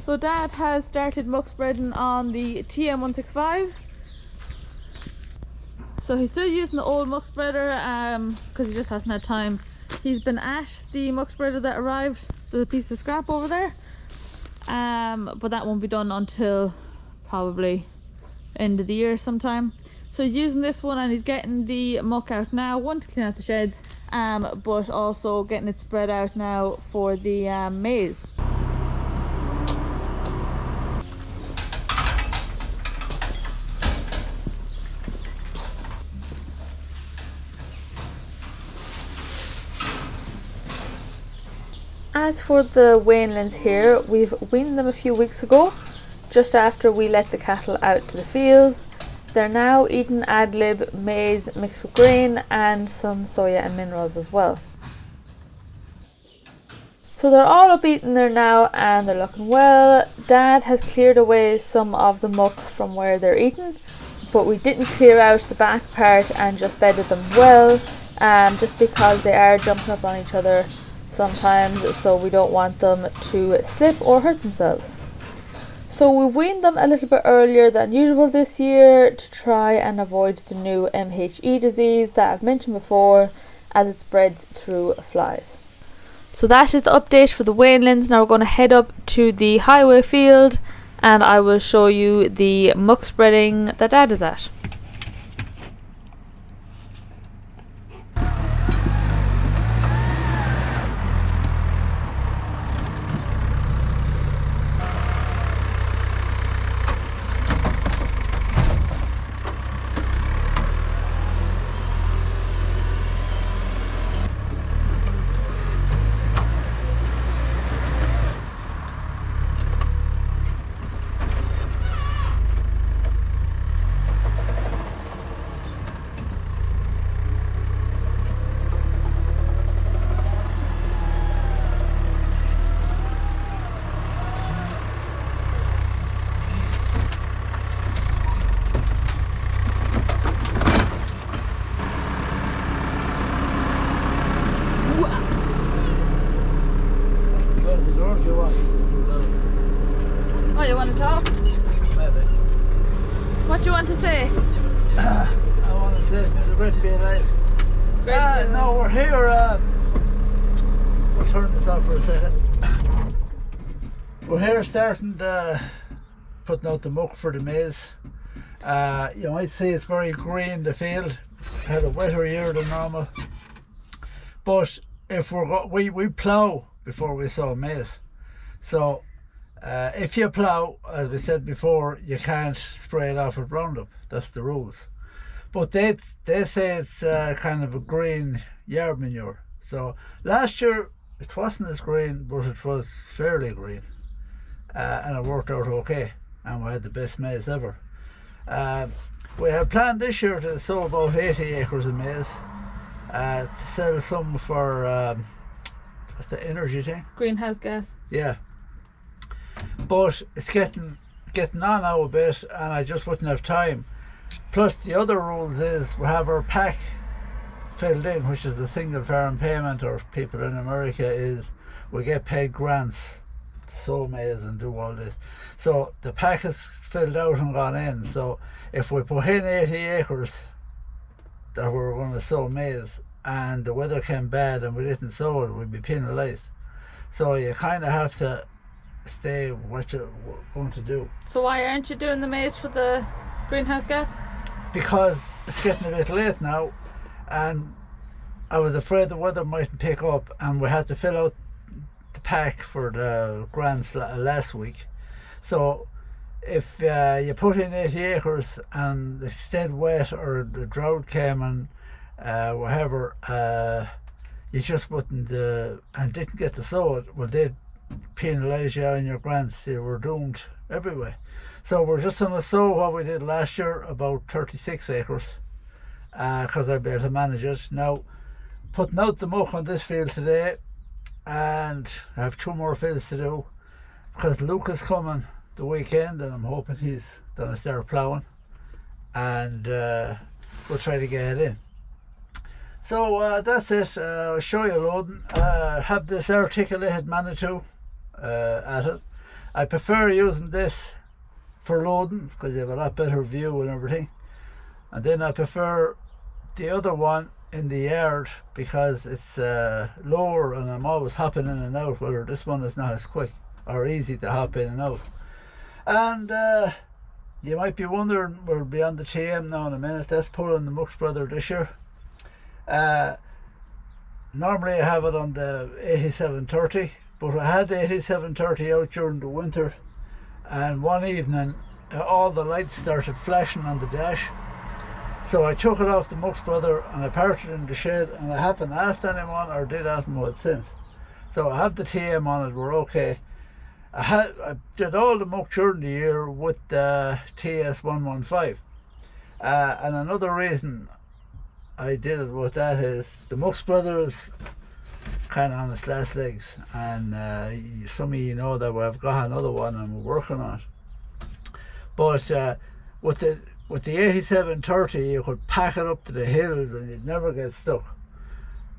So Dad has started muck spreading on the TM165. So he's still using the old muck spreader because he just hasn't had time. He's been at the muck spreader that arrived, the piece of scrap over there, but that won't be done until probably end of the year sometime. So he's using this one and he's getting the muck out now, one to clean out the sheds, but also getting it spread out now for the maize. As for the weanlings here, we've weaned them a few weeks ago, just after we let the cattle out to the fields. They're now eating ad lib maize mixed with grain and some soya and minerals as well. So they're all up eating there now and they're looking well. Dad has cleared away some of the muck from where they're eating, but we didn't clear out the back part and just bedded them well, just because they are jumping up on each other sometimes, so we don't want them to slip or hurt themselves. So we weaned them a little bit earlier than usual this year to try and avoid the new MHE disease that I've mentioned before, as it spreads through flies. So that is the update for the weanlings. Now we're going to head up to the highway field and I will show you the muck spreading that Dad is at. Oh, you want to talk? Maybe. What do you want to say? I want to say it's great to be alive. It's great to be alive. No, we're here. We'll turn this off for a second. We're here starting putting out the muck for the maize. You might see it's very green, the field. Had a wetter year than normal. But if we plough before we sow maize. So if you plough, as we said before, you can't spray it off with Roundup. That's the rules. But they say it's kind of a green yard manure. So last year it wasn't as green, but it was fairly green, and it worked out okay. And we had the best maize ever. We had planned this year to sow about 80 acres of maize, to sell some for what's the energy thing? Greenhouse gas. Yeah. But it's getting on now a bit, and I just wouldn't have time. Plus the other rules is we have our pack filled in, which is the single farm payment, or people in America is we get paid grants to sow maize and do all this. So the pack is filled out and gone in. So if we put in 80 acres that we were going to sow maize and the weather came bad and we didn't sow it, we'd be penalised. So you kind of have to stay what you're going to do. So why aren't you doing the maize for the greenhouse gas? Because it's getting a bit late now, and I was afraid the weather mightn't pick up, and we had to fill out the pack for the grants last week. So if you put in 80 acres and it stayed wet or the drought came and whatever, you just wouldn't and didn't get to sow it, well, they'd penalise you on your grants. You were doomed everywhere. So we're just going to sow what we did last year, about 36 acres, because I'll be able to manage it. Now, putting out the muck on this field today, and I have 2 more fields to do, because Luke is coming the weekend and I'm hoping he's going to start ploughing, and we'll try to get it in. So that's it. I'll show you loading. Have this articulated Manitou at it. I prefer using this for loading because you have a lot better view and everything. And then I prefer the other one in the yard because it's lower and I'm always hopping in and out, whether this one is not as quick or easy to hop in and out. And you might be wondering, we'll be on the TM now in a minute. That's pulling the Muck's brother this year. Normally I have it on the 8730, but I had the 8730 out during the winter, and one evening all the lights started flashing on the dash. So I took it off the Muck's brother and I parked it in the shed, and I haven't asked anyone or did ask them what since. So I have the TM on it, we're okay. I did all the muck during the year with the TS115. And another reason I did it with that is the Muck's brother is kind of on its last legs, and some of you know that we've got another one and we're working on it. But with the 8730 you could pack it up to the hills and you'd never get stuck.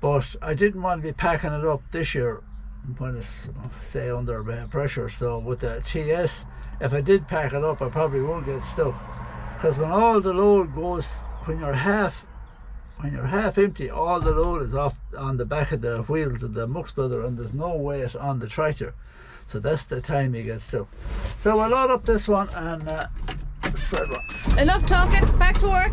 But I didn't want to be packing it up this year when it's, say, under pressure. So with the TS, if I did pack it up, I probably would get stuck, because when all the load goes, when you're half empty, all the load is off on the back of the wheels of the Muck's brother and there's no weight on the tractor, so that's the time you get stuck. So I'll load up this one and spread one. Enough talking, back to work.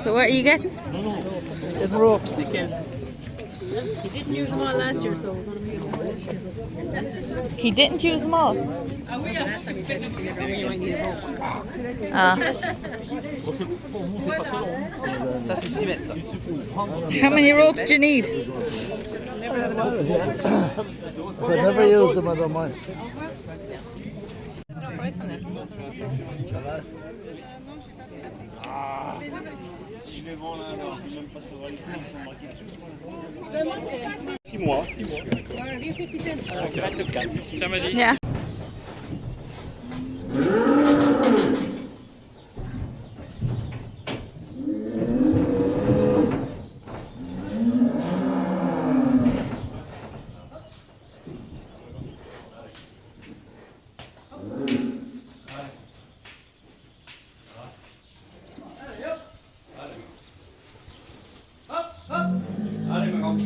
So what are you getting? In ropes. He didn't use them all last year, so we're going to use them all this year. He didn't use them all. Last time he said you might need a rope. Ah. How many ropes do you need? If I never use them, I don't mind. No price on it. Si je les vends là, alors que même pas savoir les prix, ils sont marqués dessus. 6 mois. 6 mois. 24. Yeah. You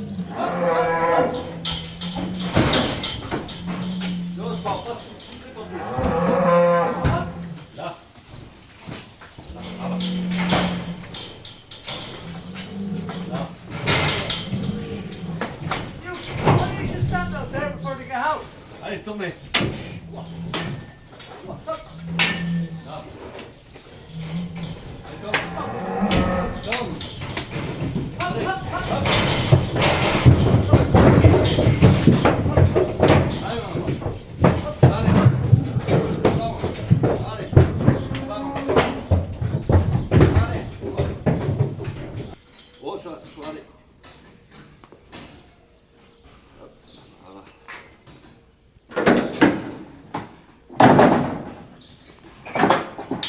should stand out there before they get out. Hey, Tommy.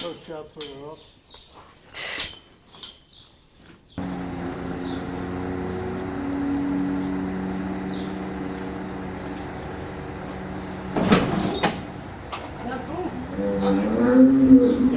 First job for the rock. That's cool.